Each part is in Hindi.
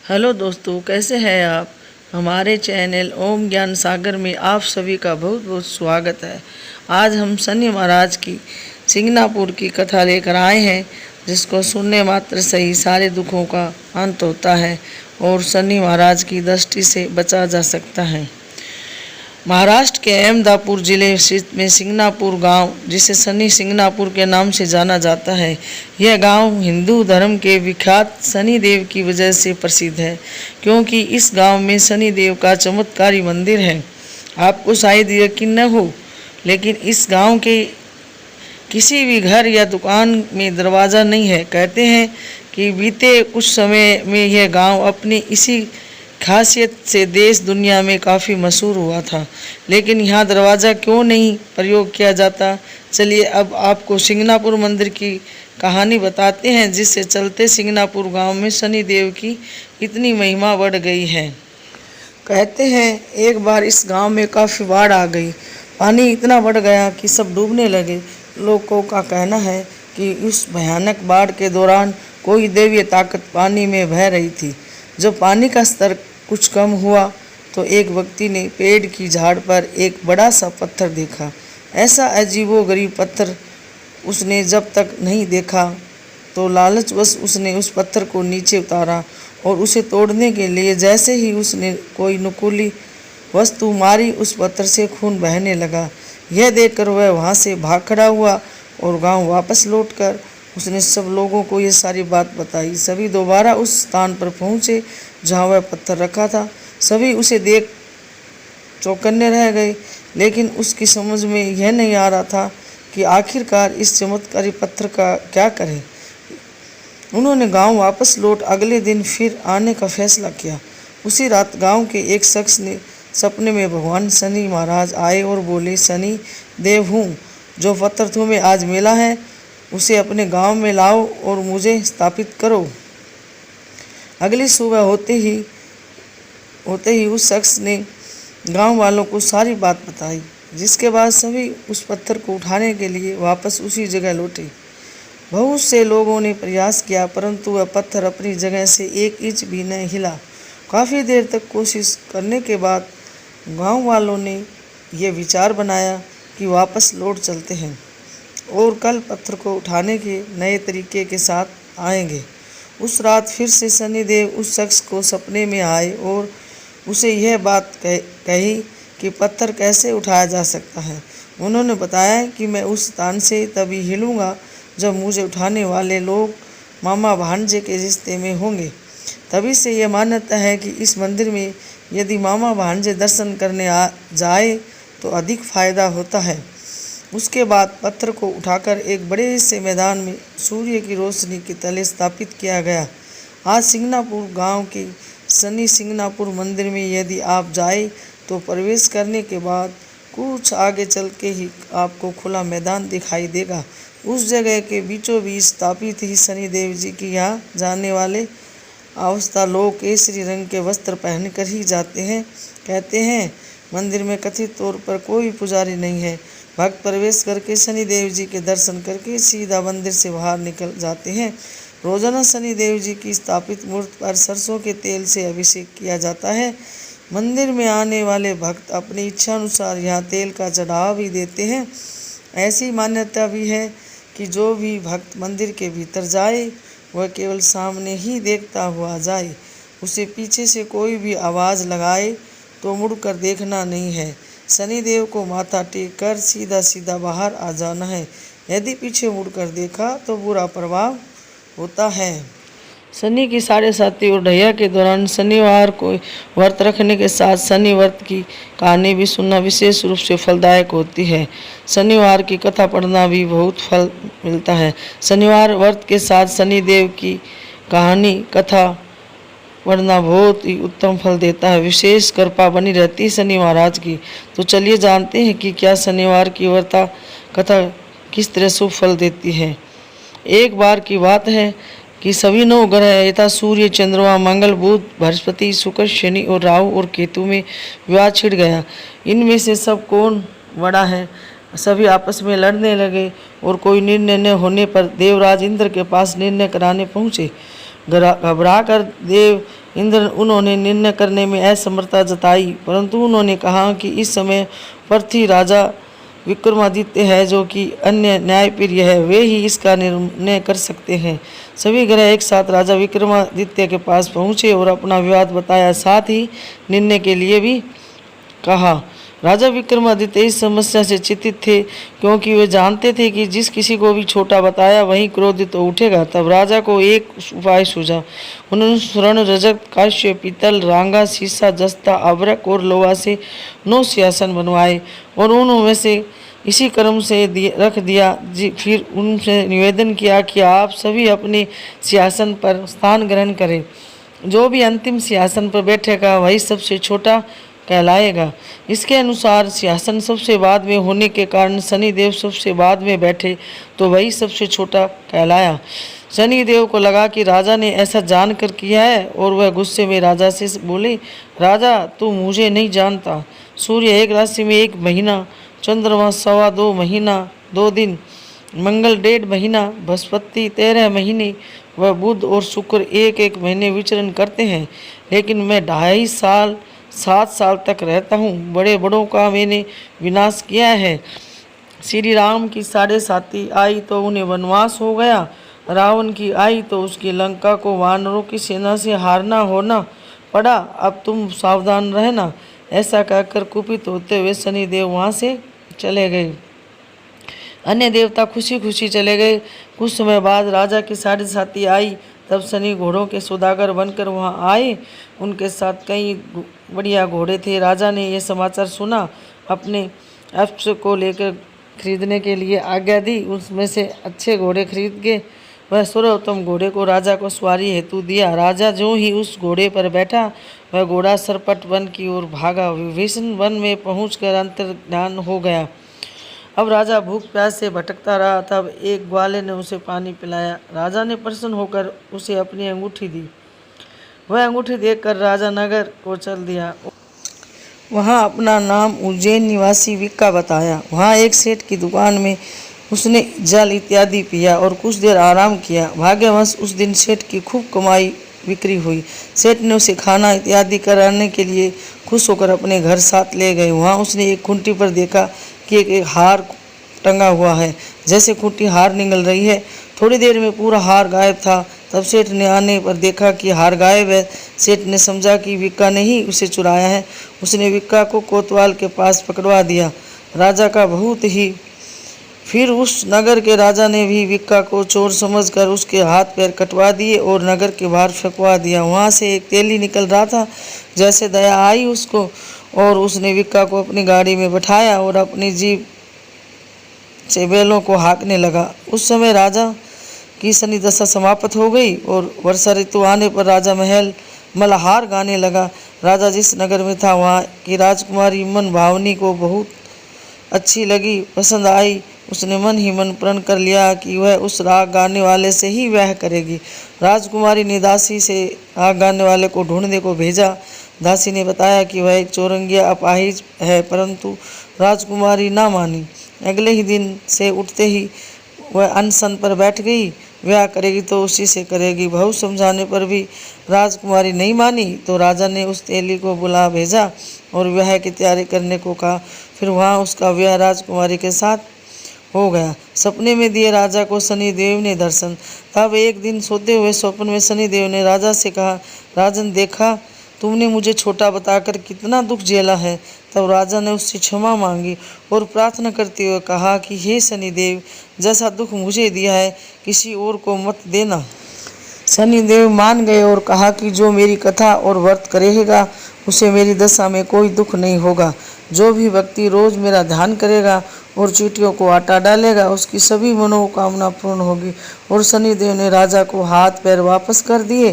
हेलो दोस्तों, कैसे हैं आप। हमारे चैनल ओम ज्ञान सागर में आप सभी का बहुत बहुत स्वागत है। आज हम शनि महाराज की सिंगनापुर की कथा लेकर आए हैं, जिसको सुनने मात्र से ही सारे दुखों का अंत होता है और शनि महाराज की दृष्टि से बचा जा सकता है। महाराष्ट्र के अहमदापुर जिले में सिंगनापुर गांव, जिसे शनि सिंगनापुर के नाम से जाना जाता है, यह गांव हिंदू धर्म के विख्यात शनि देव की वजह से प्रसिद्ध है, क्योंकि इस गांव में शनि देव का चमत्कारी मंदिर है। आपको शायद यकीन न हो, लेकिन इस गांव के किसी भी घर या दुकान में दरवाज़ा नहीं है। कहते हैं कि बीते कुछ समय में यह गांव अपनी इसी खासियत से देश दुनिया में काफ़ी मशहूर हुआ था, लेकिन यहाँ दरवाज़ा क्यों नहीं प्रयोग किया जाता। चलिए अब आपको सिंगनापुर मंदिर की कहानी बताते हैं, जिससे चलते सिंगनापुर गांव में शनि देव की इतनी महिमा बढ़ गई है। कहते हैं एक बार इस गांव में काफ़ी बाढ़ आ गई। पानी इतना बढ़ गया कि सब डूबने लगे। लोगों का कहना है कि उस भयानक बाढ़ के दौरान कोई दैवीय ताकत पानी में बह रही थी। जब पानी का स्तर कुछ कम हुआ तो एक व्यक्ति ने पेड़ की झाड़ पर एक बड़ा सा पत्थर देखा। ऐसा अजीबोगरीब पत्थर उसने जब तक नहीं देखा, तो लालचवश उसने उस पत्थर को नीचे उतारा और उसे तोड़ने के लिए जैसे ही उसने कोई नुकीली वस्तु मारी, उस पत्थर से खून बहने लगा। यह देखकर वह वहाँ से भाग खड़ा हुआ और गांव वापस लौटकर उसने सब लोगों को ये सारी बात बताई। सभी दोबारा उस स्थान पर पहुँचे जहाँ वह पत्थर रखा था। सभी उसे देख चौकन्ने रह गए, लेकिन उसकी समझ में यह नहीं आ रहा था कि आखिरकार इस चमत्कारी पत्थर का क्या करें। उन्होंने गांव वापस लौट अगले दिन फिर आने का फैसला किया। उसी रात गांव के एक शख्स ने सपने में भगवान शनि महाराज आए और बोले, शनि देव हूँ, जो पत्थर तुम्हें आज मिला है उसे अपने गांव में लाओ और मुझे स्थापित करो। अगली सुबह होते ही उस शख्स ने गांव वालों को सारी बात बताई, जिसके बाद सभी उस पत्थर को उठाने के लिए वापस उसी जगह लौटे। बहुत से लोगों ने प्रयास किया, परंतु वह पत्थर अपनी जगह से एक इंच भी न हिला। काफ़ी देर तक कोशिश करने के बाद गांव वालों ने यह विचार बनाया कि वापस लौट चलते हैं और कल पत्थर को उठाने के नए तरीके के साथ आएंगे। उस रात फिर से शनिदेव उस शख्स को सपने में आए और उसे यह बात कही कि पत्थर कैसे उठाया जा सकता है। उन्होंने बताया कि मैं उस स्थान से तभी हिलूँगा जब मुझे उठाने वाले लोग मामा भांजे के रिश्ते में होंगे। तभी से यह मान्यता है कि इस मंदिर में यदि मामा भांजे दर्शन करने आ जाए तो अधिक फायदा होता है। उसके बाद पत्थर को उठाकर एक बड़े से मैदान में सूर्य की रोशनी के तले स्थापित किया गया। आज सिंगनापुर गांव के शनि सिंगनापुर मंदिर में यदि आप जाए तो प्रवेश करने के बाद कुछ आगे चल के ही आपको खुला मैदान दिखाई देगा। उस जगह के बीचों बीच स्थापित ही शनि देव जी की यहाँ जाने वाले अवस्था लोग केसरी रंग के वस्त्र पहनकर ही जाते हैं। कहते हैं मंदिर में कथित तौर पर कोई पुजारी नहीं है। भक्त प्रवेश करके शनि देव जी के दर्शन करके सीधा मंदिर से बाहर निकल जाते हैं। रोजाना शनि देव जी की स्थापित मूर्ति पर सरसों के तेल से अभिषेक किया जाता है। मंदिर में आने वाले भक्त अपनी इच्छा अनुसार यहाँ तेल का चढ़ावा भी देते हैं। ऐसी मान्यता भी है कि जो भी भक्त मंदिर के भीतर जाए वह केवल सामने ही देखता हुआ जाए। उसे पीछे से कोई भी आवाज़ लगाए तो मुड़कर देखना नहीं है। शनि देव को माथा टेक कर सीधा सीधा बाहर आ जाना है। यदि पीछे मुड़कर देखा तो बुरा प्रभाव होता है। शनि की 7.5 और ढैया के दौरान शनिवार को व्रत रखने के साथ शनि व्रत की कहानी भी सुनना विशेष रूप से फलदायक होती है। शनिवार की कथा पढ़ना भी बहुत फल मिलता है। शनिवार व्रत के साथ शनि देव की कहानी कथा पढ़ना बहुत ही उत्तम फल देता है। विशेष कृपा बनी रहती है शनि महाराज की। तो चलिए जानते हैं कि क्या शनिवार की व्रता कथा किस तरह शुभ फल देती है। एक बार की बात है कि सभी 9 ग्रह यथा सूर्य, चंद्रमा, मंगल, बुध, बृहस्पति, शुक्र, शनि और राहु और केतु में विवाद छिड़ गया। इनमें से सब कौन बड़ा है, सभी आपस में लड़ने लगे और कोई निर्णय न होने पर देवराज इंद्र के पास निर्णय कराने पहुँचे। घबरा कर देव इंद्र उन्होंने निर्णय करने में असमर्थता जताई, परंतु उन्होंने कहा कि इस समय पृथ्वी राजा विक्रमादित्य है, जो कि अन्य न्यायप्रिय है, वे ही इसका निर्णय कर सकते हैं। सभी ग्रह एक साथ राजा विक्रमादित्य के पास पहुँचे और अपना विवाद बताया, साथ ही निर्णय के लिए भी कहा। राजा विक्रमादित्य इस समस्या से चिंतित थे, क्योंकि वे जानते थे कि जिस किसी को भी छोटा बताया वहीं क्रोधित तो उठेगा। तब राजा को एक उपाय सूझा। उन्होंने स्वर्ण, रजत, कांस्य, पीतल, रांगा, शीशा, जस्ता, अभ्रक और लोहा से 9 सिंहासन बनवाए और उनमें से इसी क्रम से रख दिया। फिर उनसे निवेदन किया कि आप सभी अपने सिंहासन पर स्थान ग्रहण करें। जो भी अंतिम सिंहासन पर बैठेगा वही सबसे छोटा कहलाएगा। इसके अनुसार सिंहासन सबसे बाद में होने के कारण शनिदेव सबसे बाद में बैठे, तो वही सबसे छोटा कहलाया। शनिदेव को लगा कि राजा ने ऐसा जानकर किया है, और वह गुस्से में राजा से बोले, राजा तू मुझे नहीं जानता। सूर्य 1 राशि में 1 महीना, चंद्रमा 2.25 महीना 2 दिन, मंगल 1.5 महीना, बृहस्पति 13 महीने व बुध और शुक्र 1-1 महीने विचरण करते हैं। लेकिन मैं 2.5 साल 7 साल तक रहता हूँ। बड़े बड़ों का मैंने विनाश किया है। श्री राम की 7.5 आई तो उन्हें वनवास हो गया। रावण की आई तो उसकी लंका को वानरों की सेना से हारना होना पड़ा। अब तुम सावधान रहना। ऐसा कहकर कुपित होते हुए शनिदेव वहाँ से चले गए। अन्य देवता खुशी खुशी चले गए। कुछ समय बाद राजा की 7.5 आई। तब शनि घोड़ों के सौदागर बनकर वहां आए। उनके साथ कई बढ़िया घोड़े थे। राजा ने यह समाचार सुना, अपने अश्व को लेकर खरीदने के लिए आज्ञा दी। उसमें से अच्छे घोड़े खरीद के वह सर्वोत्तम घोड़े को राजा को सवारी हेतु दिया। राजा जो ही उस घोड़े पर बैठा, वह घोड़ा सरपट वन की ओर भागा। विभीषण वन में पहुंचकर अंतर्ध्यान हो गया। अब राजा भूख प्यास से भटकता रहा। तब एक ग्वाले ने उसे पानी पिलाया। राजा ने प्रसन्न होकर उसे अपनी अंगूठी दी। वह अंगूठी देखकर राजा नगर को चल दिया। वहाँ अपना नाम उज्जैन निवासी विक्का बताया। वहाँ एक सेठ की दुकान में उसने जल इत्यादि पिया और कुछ देर आराम किया। भाग्यवश उस दिन सेठ की खूब कमाई बिक्री हुई। सेठ ने उसे खाना इत्यादि कराने के लिए खुश होकर अपने घर साथ ले गए। वहाँ उसने एक खूंटी पर देखा कि एक हार टंगा हुआ है। जैसे खूंटी हार निगल रही है, थोड़ी देर में पूरा हार गायब था। तब सेठ ने आने पर देखा कि हार गायब है। सेठ ने समझा कि विक्का ने ही उसे चुराया है। उसने विक्का को कोतवाल के पास पकड़वा दिया। राजा का बहुत ही फिर उस नगर के राजा ने भी विक्का को चोर समझकर उसके हाथ पैर कटवा दिए और नगर के बाहर फेंकवा दिया। वहाँ से एक तेली निकल रहा था। जैसे दया आई उसको, और उसने विक्का को अपनी गाड़ी में बैठाया और अपनी जीप से बैलों को हाँकने लगा। उस समय राजा की शनि दशा समाप्त हो गई और वर्षा ऋतु आने पर राजा महल मल्हार गाने लगा। राजा जिस नगर में था, वहाँ की राजकुमारी मन भावनी को बहुत अच्छी लगी, पसंद आई। उसने मन ही मन प्रण कर लिया कि वह उस राग गाने वाले से ही विवाह करेगी। राजकुमारी ने दासी से राग गाने वाले को ढूंढने को भेजा। दासी ने बताया कि वह एक चौरंगिया अपाहिज है, परंतु राजकुमारी ना मानी। अगले ही दिन से उठते ही वह अनशन पर बैठ गई। विवाह करेगी तो उसी से करेगी। बहुत समझाने पर भी राजकुमारी नहीं मानी, तो राजा ने उस तेली को बुला भेजा और विवाह की तैयारी करने को कहा। फिर वहाँ उसका विवाह राजकुमारी के साथ हो गया। सपने में दिए राजा को शनिदेव ने दर्शन। तब एक दिन सोते हुए स्वप्न में शनिदेव ने राजा से कहा, राजन देखा तुमने मुझे छोटा बताकर कितना दुख झेला है। तब राजा ने उससे क्षमा मांगी और प्रार्थना करते हुए कहा कि हे शनिदेव, जैसा दुख मुझे दिया है किसी और को मत देना। शनिदेव मान गए और कहा कि जो मेरी कथा और व्रत करेगा उसे मेरी दशा में कोई दुख नहीं होगा। जो भी व्यक्ति रोज मेरा ध्यान करेगा और चींटियों को आटा डालेगा, उसकी सभी मनोकामना पूर्ण होगी। और शनिदेव ने राजा को हाथ पैर वापस कर दिए।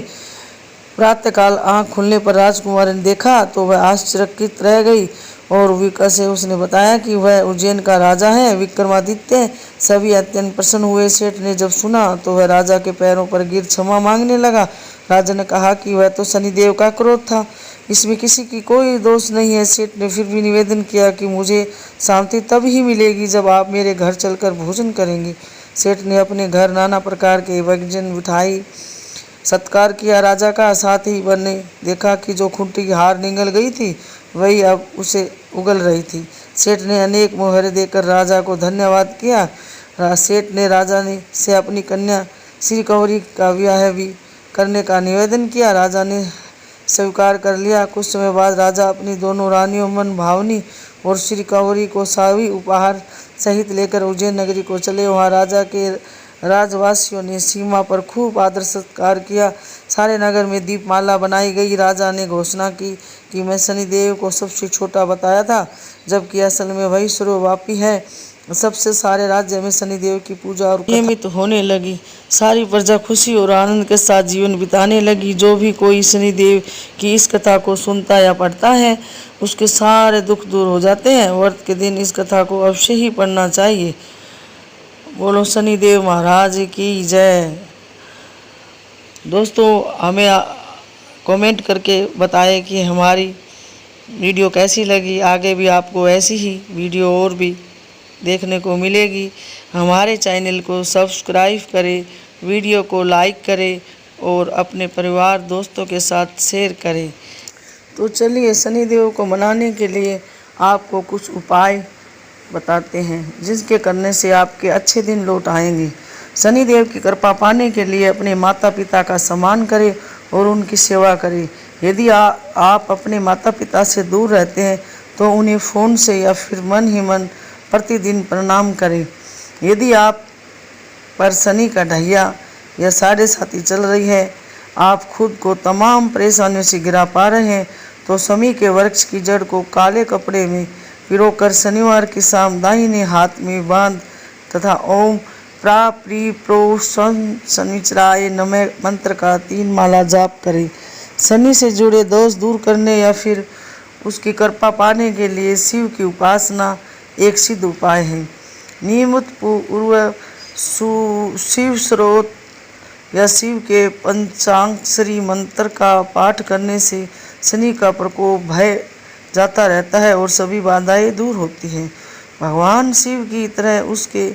प्रातःकाल आँख खुलने पर राजकुमारी ने देखा तो वह आश्चर्यचकित रह गई और विक्का से उसने बताया कि वह उज्जैन का राजा है, विक्रमादित्य। सभी अत्यंत प्रसन्न हुए। सेठ ने जब सुना तो वह राजा के पैरों पर गिर क्षमा मांगने लगा। राजा ने कहा कि वह तो शनिदेव का क्रोध था, इसमें किसी की कोई दोष नहीं है। सेठ ने फिर भी निवेदन किया कि मुझे शांति तब ही मिलेगी जब आप मेरे घर चलकर भोजन करेंगे। सेठ ने अपने घर नाना प्रकार के व्यंजन, मिठाई सत्कार किया राजा का। साथ ही वन ने देखा कि जो खूंटी की हार निगल गई थी वही अब उसे उगल रही थी। सेठ ने अनेक मोहरे देकर राजा को धन्यवाद किया। सेठ ने राजा ने से अपनी कन्या श्री कंवरी का विवाह भी करने का निवेदन किया। राजा ने स्वीकार कर लिया। कुछ समय बाद राजा अपनी दोनों रानियों मन भावनी और श्री कंवरी को शाही उपहार सहित लेकर उज्जैन नगरी को चले। वहाँ राजा के राजवासियों ने सीमा पर खूब आदर सत्कार किया। सारे नगर में दीपमाला बनाई गई। राजा ने घोषणा की कि मैं शनिदेव को सबसे छोटा बताया था, जबकि असल में वही सर्वव्यापी है। सबसे सारे राज्य में शनिदेव की पूजा और नियमित होने लगी। सारी प्रजा खुशी और आनंद के साथ जीवन बिताने लगी। जो भी कोई शनिदेव की इस कथा को सुनता या पढ़ता है उसके सारे दुख दूर हो जाते हैं। व्रत के दिन इस कथा को अवश्य ही पढ़ना चाहिए। बोलो शनिदेव महाराज की जय। दोस्तों हमें कमेंट करके बताएं कि हमारी वीडियो कैसी लगी। आगे भी आपको ऐसी ही वीडियो और भी देखने को मिलेगी। हमारे चैनल को सब्सक्राइब करें, वीडियो को लाइक करें और अपने परिवार दोस्तों के साथ शेयर करें। तो चलिए शनिदेव को मनाने के लिए आपको कुछ उपाय बताते हैं जिसके करने से आपके अच्छे दिन लौट आएंगे। शनिदेव की कृपा पाने के लिए अपने माता पिता का सम्मान करें और उनकी सेवा करें। यदि आप अपने माता पिता से दूर रहते हैं तो उन्हें फ़ोन से या फिर मन ही मन प्रतिदिन प्रणाम करें। यदि आप पर शनि का ढैया या साढ़े साथी चल रही है, आप खुद को तमाम परेशानियों से घिरा पा रहे हैं, तो शमी के वृक्ष की जड़ को काले कपड़े में पिरोकर शनिवार की शाम दाहिने हाथ में बांध तथा ओम प्रा प्री प्रो शनिचराय नमः मंत्र का 3 माला जाप करें। शनि से जुड़े दोष दूर करने या फिर उसकी कृपा पाने के लिए शिव की उपासना एक सिद्ध उपाय है। नियमित पूर्व शिव स्रोत या शिव के पंचाक्षरी मंत्र का पाठ करने से शनि का प्रकोप भय जाता रहता है और सभी बाधाएं दूर होती हैं। भगवान शिव की तरह उसके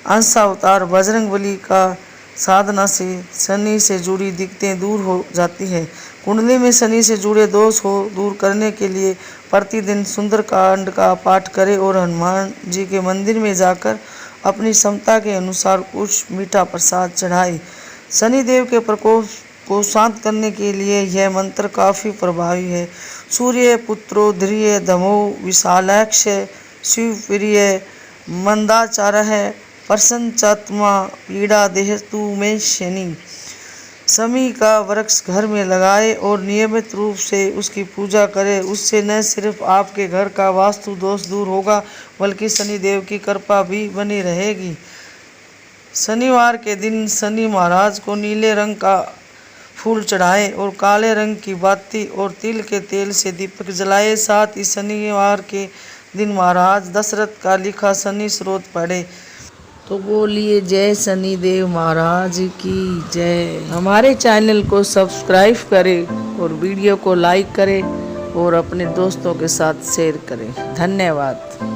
अंशावतार बजरंगबली का साधना से शनि से जुड़ी दिक्कतें दूर हो जाती है। कुंडली में शनि से जुड़े दोष हो दूर करने के लिए प्रतिदिन सुंदरकांड का पाठ करें और हनुमान जी के मंदिर में जाकर अपनी क्षमता के अनुसार कुछ मीठा प्रसाद चढ़ाएं। शनिदेव के प्रकोप को शांत करने के लिए यह मंत्र काफ़ी प्रभावी है। सूर्य पुत्रो ध्रिय धमो विशालाक्ष शिवप्रिय मंदाचारः प्रसन्नात्मा पीड़ा देहतु में शनि। शमी का वृक्ष घर में लगाए और नियमित रूप से उसकी पूजा करें। उससे न सिर्फ आपके घर का वास्तु दोष दूर होगा बल्कि शनिदेव की कृपा भी बनी रहेगी। शनिवार के दिन शनि महाराज को नीले रंग का फूल चढ़ाएं और काले रंग की बाती और तिल के तेल से दीपक जलाएं। साथ ही शनिवार के दिन महाराज दशरथ का लिखा शनि स्रोत पढ़े। तो बोलिए जय शनिदेव महाराज की जय। हमारे चैनल को सब्सक्राइब करें और वीडियो को लाइक करें और अपने दोस्तों के साथ शेयर करें। धन्यवाद।